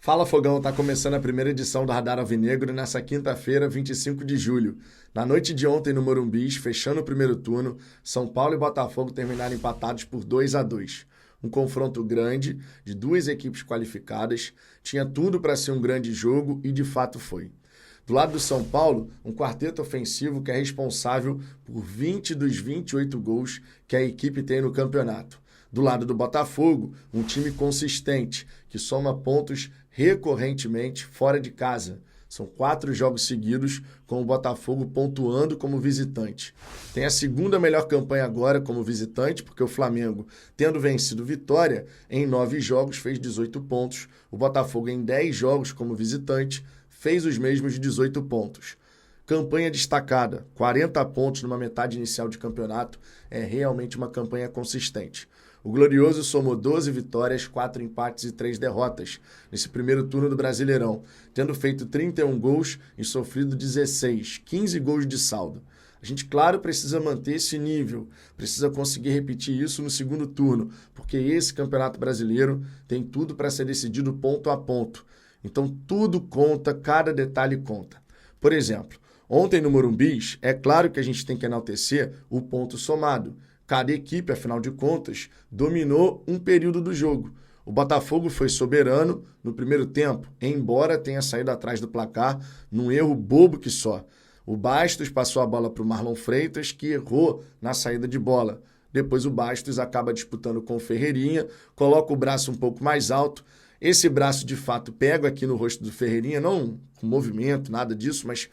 Fala Fogão, tá começando a primeira edição do Radar Alvinegro nessa quinta-feira, 25 de julho. Na noite de ontem no Morumbi, fechando o primeiro turno, São Paulo e Botafogo terminaram empatados por 2-2. Um confronto grande, de duas equipes qualificadas, tinha tudo para ser um grande jogo e de fato foi. Do lado do São Paulo, um quarteto ofensivo que é responsável por 20 dos 28 gols que a equipe tem no campeonato. Do lado do Botafogo, um time consistente, que soma pontos recorrentemente fora de casa. São 4 jogos seguidos com o Botafogo pontuando como visitante. Tem a segunda melhor campanha agora como visitante, porque o Flamengo, tendo vencido Vitória, em 9 jogos fez 18 pontos. O Botafogo, em 10 jogos como visitante, fez os mesmos 18 pontos. Campanha destacada, 40 pontos numa metade inicial de campeonato, é realmente uma campanha consistente. O Glorioso somou 12 vitórias, 4 empates e 3 derrotas nesse primeiro turno do Brasileirão, tendo feito 31 gols e sofrido 16, 15 gols de saldo. A gente, claro, precisa manter esse nível, precisa conseguir repetir isso no segundo turno, porque esse Campeonato Brasileiro tem tudo para ser decidido ponto a ponto. Então tudo conta, cada detalhe conta. Por exemplo, ontem no Morumbi, é claro que a gente tem que enaltecer o ponto somado. Cada equipe, afinal de contas, dominou um período do jogo. O Botafogo foi soberano no primeiro tempo, embora tenha saído atrás do placar num erro bobo que só. O Bastos passou a bola para o Marlon Freitas, que errou na saída de bola. Depois o Bastos acaba disputando com o Ferreirinha, coloca o braço um pouco mais alto. Esse braço, de fato, pega aqui no rosto do Ferreirinha, não com movimento, nada disso, mas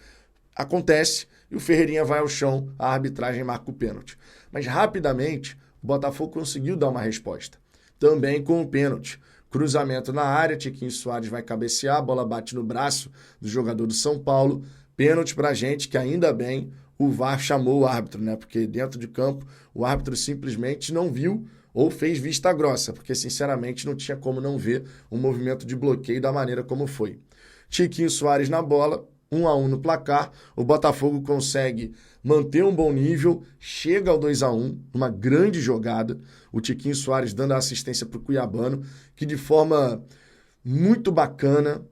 acontece e o Ferreirinha vai ao chão, a arbitragem marca o pênalti. Mas rapidamente o Botafogo conseguiu dar uma resposta. Também com o pênalti. Cruzamento na área, Tiquinho Soares vai cabecear, a bola bate no braço do jogador do São Paulo. Pênalti pra gente, que ainda bem o VAR chamou o árbitro, né? Porque dentro de campo o árbitro simplesmente não viu ou fez vista grossa, porque sinceramente não tinha como não ver um movimento de bloqueio da maneira como foi. Tiquinho Soares na bola, 1-1 no placar, o Botafogo consegue manter um bom nível, chega ao 2-1, uma grande jogada, o Tiquinho Soares dando a assistência para o Cuiabano, que de forma muito bacana,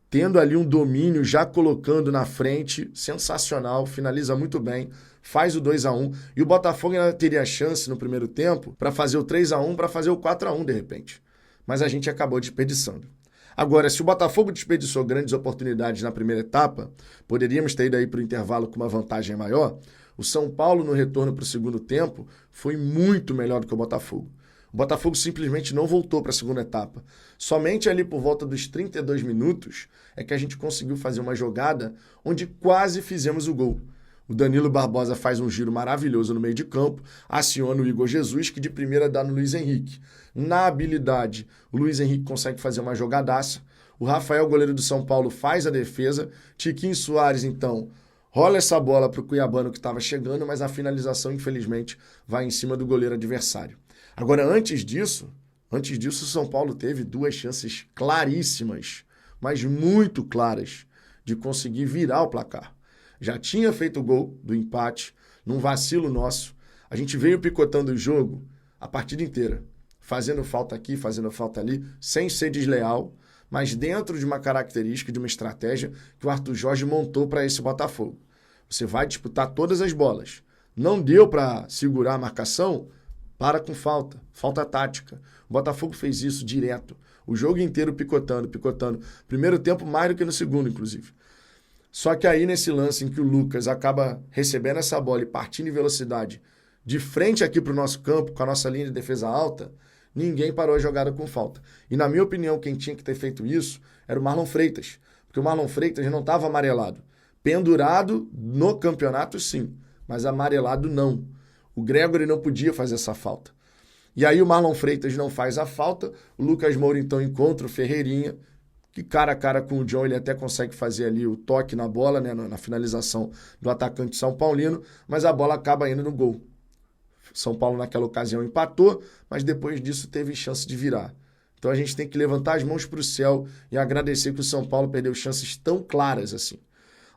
tendo ali um domínio, já colocando na frente, sensacional, finaliza muito bem, faz o 2-1, e o Botafogo ainda teria chance no primeiro tempo para fazer o 3-1, para fazer o 4-1 de repente, mas a gente acabou desperdiçando. Agora, se o Botafogo desperdiçou grandes oportunidades na primeira etapa, poderíamos ter ido aí para o intervalo com uma vantagem maior. O São Paulo, no retorno para o segundo tempo, foi muito melhor do que o Botafogo. O Botafogo simplesmente não voltou para a segunda etapa. Somente ali por volta dos 32 minutos é que a gente conseguiu fazer uma jogada onde quase fizemos o gol. O Danilo Barbosa faz um giro maravilhoso no meio de campo, aciona o Igor Jesus, que de primeira dá no Luiz Henrique. Na habilidade, o Luiz Henrique consegue fazer uma jogadaça. O Rafael, goleiro do São Paulo, faz a defesa. Tiquinho Soares, então, rola essa bola para o Cuiabano que estava chegando, mas a finalização, infelizmente, vai em cima do goleiro adversário. Agora, antes disso, o São Paulo teve 2 chances claríssimas, mas muito claras, de conseguir virar o placar. Já tinha feito o gol do empate, num vacilo nosso. A gente veio picotando o jogo a partida inteira, fazendo falta aqui, fazendo falta ali, sem ser desleal, mas dentro de uma característica, de uma estratégia que o Arthur Jorge montou para esse Botafogo. Você vai disputar todas as bolas. Não deu para segurar a marcação? Para com falta, falta tática. O Botafogo fez isso direto, o jogo inteiro picotando. Primeiro tempo mais do que no segundo, inclusive. Só que aí nesse lance em que o Lucas acaba recebendo essa bola e partindo em velocidade de frente aqui para o nosso campo, com a nossa linha de defesa alta, ninguém parou a jogada com falta. E na minha opinião, quem tinha que ter feito isso era o Marlon Freitas, porque o Marlon Freitas já não estava amarelado. Pendurado no campeonato, sim, mas amarelado não. O Gregory não podia fazer essa falta. E aí o Marlon Freitas não faz a falta, o Lucas Moura então encontra o Ferreirinha, que cara a cara com o John ele até consegue fazer ali o toque na bola, né, na finalização do atacante São Paulino, mas a bola acaba indo no gol. São Paulo naquela ocasião empatou, mas depois disso teve chance de virar. Então a gente tem que levantar as mãos para o céu e agradecer que o São Paulo perdeu chances tão claras assim.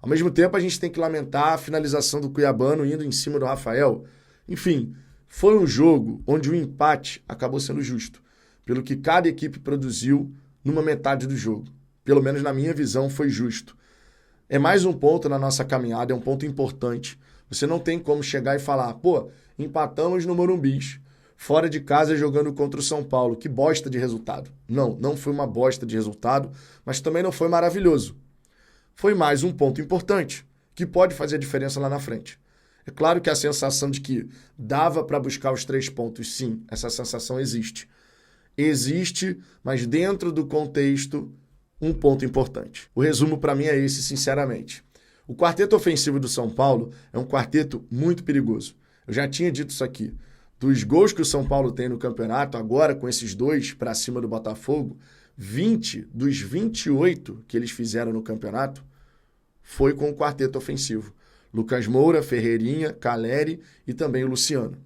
Ao mesmo tempo a gente tem que lamentar a finalização do Cuiabano indo em cima do Rafael. Enfim, foi um jogo onde o empate acabou sendo justo, pelo que cada equipe produziu numa metade do jogo. pelo menos na minha visão, foi justo. É mais um ponto na nossa caminhada, é um ponto importante. Você não tem como chegar e falar, pô, empatamos no Morumbi, fora de casa jogando contra o São Paulo, que bosta de resultado. Não foi uma bosta de resultado, mas também não foi maravilhoso. Foi mais um ponto importante, que pode fazer a diferença lá na frente. É claro que a sensação de que dava para buscar os 3 pontos, sim, essa sensação existe. Existe, mas dentro do contexto, um ponto importante. O resumo para mim é esse, sinceramente. O quarteto ofensivo do São Paulo é um quarteto muito perigoso. Eu já tinha dito isso aqui. Dos gols que o São Paulo tem no campeonato, agora com esses 2 para cima do Botafogo, 20 dos 28 que eles fizeram no campeonato foi com o quarteto ofensivo. Lucas Moura, Ferreirinha, Caleri e também o Luciano.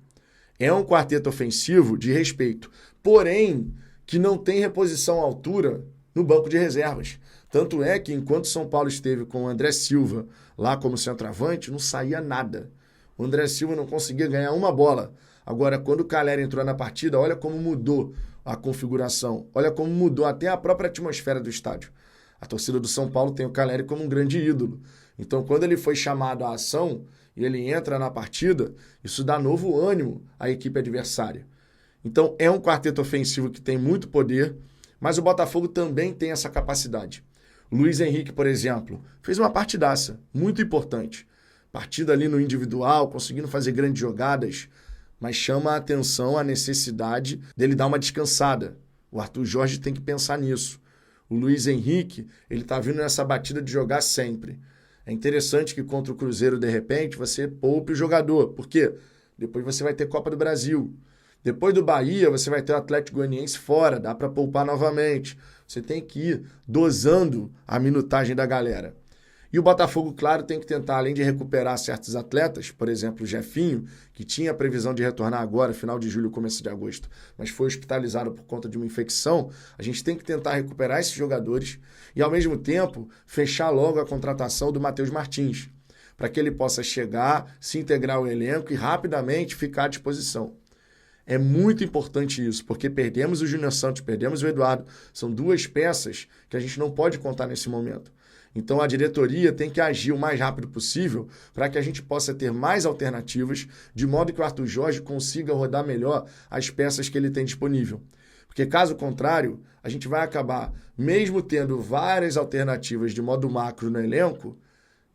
É um quarteto ofensivo de respeito, porém que não tem reposição à altura no banco de reservas. Tanto é que enquanto São Paulo esteve com o André Silva lá como centroavante, não saía nada. O André Silva não conseguia ganhar uma bola. Agora, quando o Caleri entrou na partida, olha como mudou a configuração, olha como mudou até a própria atmosfera do estádio. A torcida do São Paulo tem o Caleri como um grande ídolo. Então, quando ele foi chamado à ação e ele entra na partida, isso dá novo ânimo à equipe adversária. Então, é um quarteto ofensivo que tem muito poder, mas o Botafogo também tem essa capacidade. O Luiz Henrique, por exemplo, fez uma partidaça muito importante. Partida ali no individual, conseguindo fazer grandes jogadas, mas chama a atenção a necessidade dele dar uma descansada. O Arthur Jorge tem que pensar nisso. O Luiz Henrique, ele está vindo nessa batida de jogar sempre. É interessante que contra o Cruzeiro, de repente, você poupe o jogador. Por quê? Depois você vai ter Copa do Brasil. Depois do Bahia, você vai ter o Atlético Goianiense fora, dá para poupar novamente. Você tem que ir dosando a minutagem da galera. E o Botafogo, claro, tem que tentar, além de recuperar certos atletas, por exemplo, o Jefinho, que tinha a previsão de retornar agora, final de julho, começo de agosto, mas foi hospitalizado por conta de uma infecção, a gente tem que tentar recuperar esses jogadores e, ao mesmo tempo, fechar logo a contratação do Matheus Martins, para que ele possa chegar, se integrar ao elenco e rapidamente ficar à disposição. É muito importante isso, porque perdemos o Júnior Santos, perdemos o Eduardo. São 2 peças que a gente não pode contar nesse momento. Então a diretoria tem que agir o mais rápido possível para que a gente possa ter mais alternativas, de modo que o Arthur Jorge consiga rodar melhor as peças que ele tem disponível. Porque caso contrário, a gente vai acabar, mesmo tendo várias alternativas de modo macro no elenco,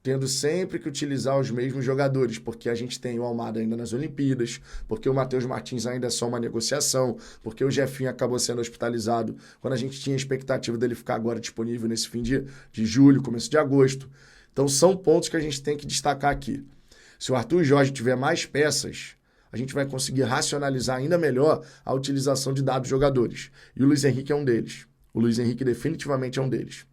tendo sempre que utilizar os mesmos jogadores, porque a gente tem o Almada ainda nas Olimpíadas, porque o Matheus Martins ainda é só uma negociação, porque o Jefinho acabou sendo hospitalizado quando a gente tinha a expectativa dele ficar agora disponível nesse fim de julho, começo de agosto. Então são pontos que a gente tem que destacar aqui. Se o Arthur Jorge tiver mais peças, a gente vai conseguir racionalizar ainda melhor a utilização de dados jogadores. E o Luiz Henrique é um deles. O Luiz Henrique definitivamente é um deles.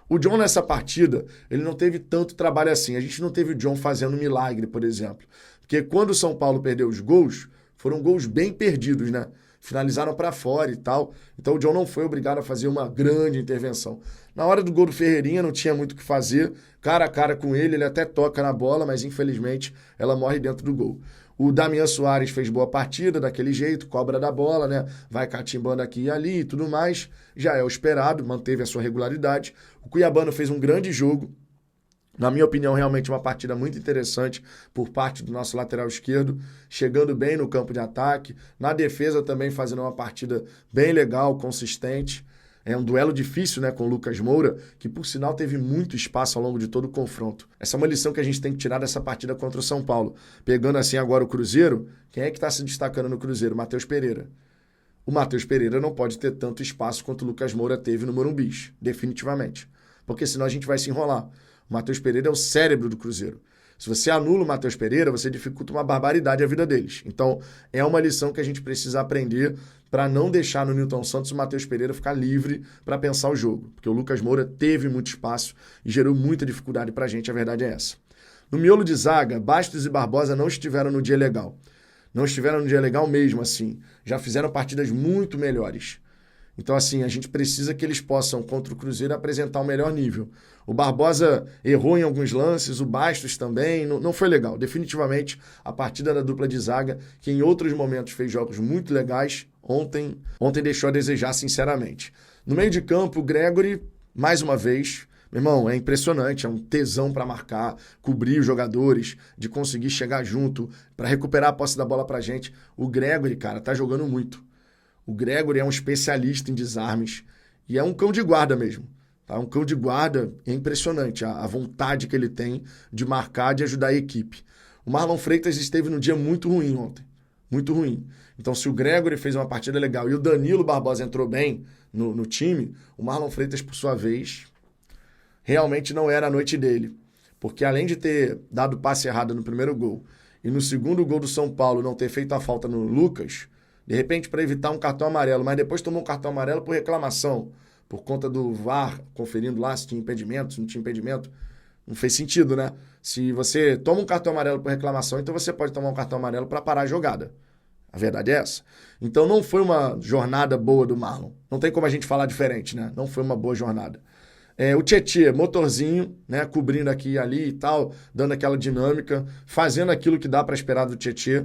O John nessa partida, ele não teve tanto trabalho assim. A gente não teve o John fazendo milagre, por exemplo. Porque quando o São Paulo perdeu os gols, foram gols bem perdidos, né? Finalizaram para fora e tal. Então o John não foi obrigado a fazer uma grande intervenção. Na hora do gol do Ferreirinha não tinha muito o que fazer. Cara a cara com ele até toca na bola, mas infelizmente ela morre dentro do gol. O Damian Soares fez boa partida, daquele jeito, cobra da bola, né? Vai catimbando aqui e ali e tudo mais. Já é o esperado, manteve a sua regularidade. O Cuiabano fez um grande jogo. Na minha opinião, realmente uma partida muito interessante por parte do nosso lateral esquerdo, chegando bem no campo de ataque. Na defesa também fazendo uma partida bem legal, consistente. É um duelo difícil, né, com o Lucas Moura, que por sinal teve muito espaço ao longo de todo o confronto. Essa é uma lição que a gente tem que tirar dessa partida contra o São Paulo. Pegando assim agora o Cruzeiro, quem é que está se destacando no Cruzeiro? Matheus Pereira. O Matheus Pereira não pode ter tanto espaço quanto o Lucas Moura teve no Morumbi, definitivamente. Porque senão a gente vai se enrolar. O Matheus Pereira é o cérebro do Cruzeiro. Se você anula o Matheus Pereira, você dificulta uma barbaridade a vida deles. Então, é uma lição que a gente precisa aprender para não deixar no Nilton Santos o Matheus Pereira ficar livre para pensar o jogo. Porque o Lucas Moura teve muito espaço e gerou muita dificuldade para a gente, a verdade é essa. No miolo de zaga, Bastos e Barbosa não estiveram no dia legal. Não estiveram no dia legal mesmo, assim. Já fizeram partidas muito melhores. Então, assim, a gente precisa que eles possam, contra o Cruzeiro, apresentar o melhor nível. O Barbosa errou em alguns lances, o Bastos também, não foi legal. Definitivamente, a partida da dupla de zaga, que em outros momentos fez jogos muito legais, ontem deixou a desejar, sinceramente. No meio de campo, o Gregory mais uma vez. Meu irmão, é impressionante, é um tesão para marcar, cobrir os jogadores, de conseguir chegar junto, para recuperar a posse da bola pra gente. O Gregory, cara, tá jogando muito. O Gregory é um especialista em desarmes e é um cão de guarda mesmo. Tá? Um cão de guarda é impressionante, a vontade que ele tem de marcar, de ajudar a equipe. O Marlon Freitas esteve num dia muito ruim ontem, muito ruim. Então, se o Gregory fez uma partida legal e o Danilo Barbosa entrou bem no time, o Marlon Freitas, por sua vez, realmente não era a noite dele. Porque além de ter dado passe errado no primeiro gol e no segundo gol do São Paulo não ter feito a falta no Lucas, de repente para evitar um cartão amarelo, mas depois tomou um cartão amarelo por reclamação, por conta do VAR conferindo lá se tinha impedimento, se não tinha impedimento. Não fez sentido, né? Se você toma um cartão amarelo por reclamação, então você pode tomar um cartão amarelo para parar a jogada. A verdade é essa. Então não foi uma jornada boa do Marlon. Não tem como a gente falar diferente, né? Não foi uma boa jornada. O Tietê, motorzinho, né? Cobrindo aqui e ali e tal, dando aquela dinâmica, fazendo aquilo que dá para esperar do Tietê.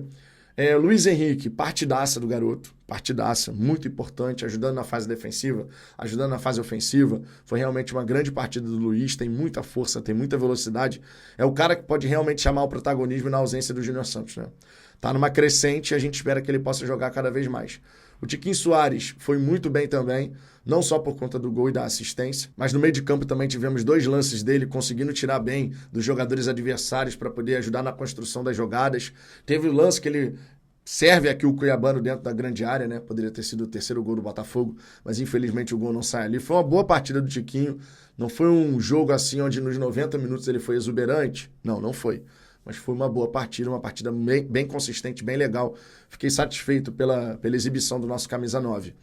Luiz Henrique, partidaça do garoto, partidaça, muito importante, ajudando na fase defensiva, ajudando na fase ofensiva. Foi realmente uma grande partida do Luiz, tem muita força, tem muita velocidade. É o cara que pode realmente chamar o protagonismo na ausência do Júnior Santos, né? Tá numa crescente e a gente espera que ele possa jogar cada vez mais. O Tiquinho Soares foi muito bem também, não só por conta do gol e da assistência, mas no meio de campo também tivemos 2 lances dele conseguindo tirar bem dos jogadores adversários para poder ajudar na construção das jogadas. Teve o lance que ele serve aqui o Cuiabano dentro da grande área, né? Poderia ter sido o 3º gol do Botafogo, mas infelizmente o gol não sai ali. Foi uma boa partida do Tiquinho, não foi um jogo assim onde nos 90 minutos ele foi exuberante, não foi. Mas foi uma boa partida, uma partida bem consistente, bem legal. Fiquei satisfeito pela exibição do nosso camisa 9.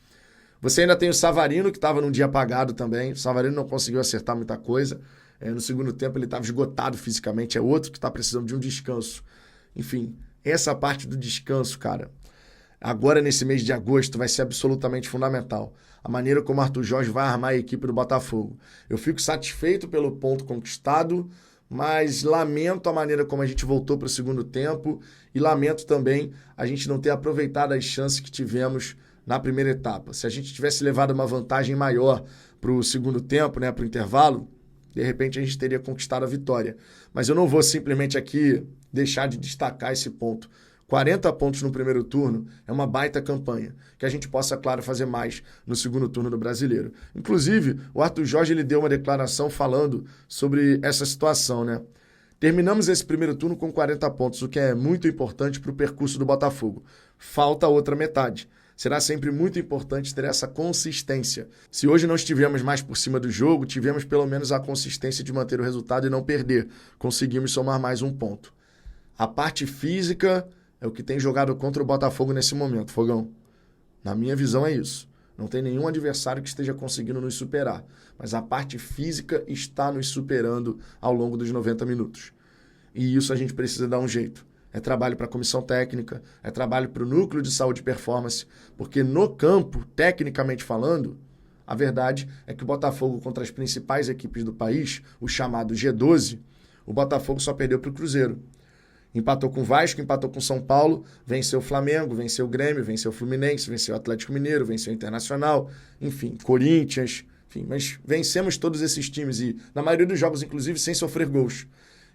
Você ainda tem o Savarino, que estava num dia apagado também. O Savarino não conseguiu acertar muita coisa. No segundo tempo ele estava esgotado fisicamente. É outro que está precisando de um descanso. Enfim, essa parte do descanso, cara, agora nesse mês de agosto vai ser absolutamente fundamental. A maneira como o Arthur Jorge vai armar a equipe do Botafogo. Eu fico satisfeito pelo ponto conquistado, mas lamento a maneira como a gente voltou para o segundo tempo e lamento também a gente não ter aproveitado as chances que tivemos na primeira etapa. Se a gente tivesse levado uma vantagem maior para o segundo tempo, né, para o intervalo, de repente a gente teria conquistado a vitória. Mas eu não vou simplesmente aqui deixar de destacar esse ponto. 40 pontos no primeiro turno é uma baita campanha. Que a gente possa, claro, fazer mais no segundo turno do Brasileiro. Inclusive, o Arthur Jorge ele deu uma declaração falando sobre essa situação, né? Terminamos esse primeiro turno com 40 pontos, o que é muito importante para o percurso do Botafogo. Falta a outra metade. Será sempre muito importante ter essa consistência. Se hoje não estivemos mais por cima do jogo, tivemos pelo menos a consistência de manter o resultado e não perder. Conseguimos somar mais um ponto. A parte física é o que tem jogado contra o Botafogo nesse momento, Fogão. Na minha visão é isso. Não tem nenhum adversário que esteja conseguindo nos superar. Mas a parte física está nos superando ao longo dos 90 minutos. E isso a gente precisa dar um jeito. É trabalho para a comissão técnica, é trabalho para o núcleo de saúde e performance, porque no campo, tecnicamente falando, a verdade é que o Botafogo contra as principais equipes do país, o chamado G12, o Botafogo só perdeu para o Cruzeiro. Empatou com o Vasco, empatou com o São Paulo, venceu o Flamengo, venceu o Grêmio, venceu o Fluminense, venceu o Atlético Mineiro, venceu o Internacional, enfim, Corinthians, enfim, mas vencemos todos esses times e, na maioria dos jogos, inclusive, sem sofrer gols.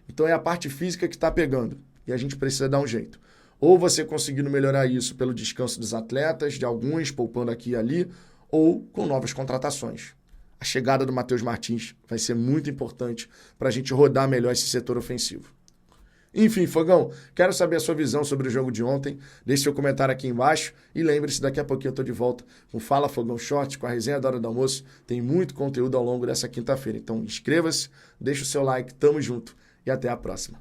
Então é a parte física que está pegando e a gente precisa dar um jeito. Ou você conseguindo melhorar isso pelo descanso dos atletas, de alguns, poupando aqui e ali, ou com novas contratações. A chegada do Matheus Martins vai ser muito importante para a gente rodar melhor esse setor ofensivo. Enfim, Fogão, quero saber a sua visão sobre o jogo de ontem. Deixe seu comentário aqui embaixo e lembre-se, daqui a pouquinho eu estou de volta com Fala Fogão Short, com a resenha da hora do almoço. Tem muito conteúdo ao longo dessa quinta-feira. Então inscreva-se, deixe o seu like, tamo junto e até a próxima.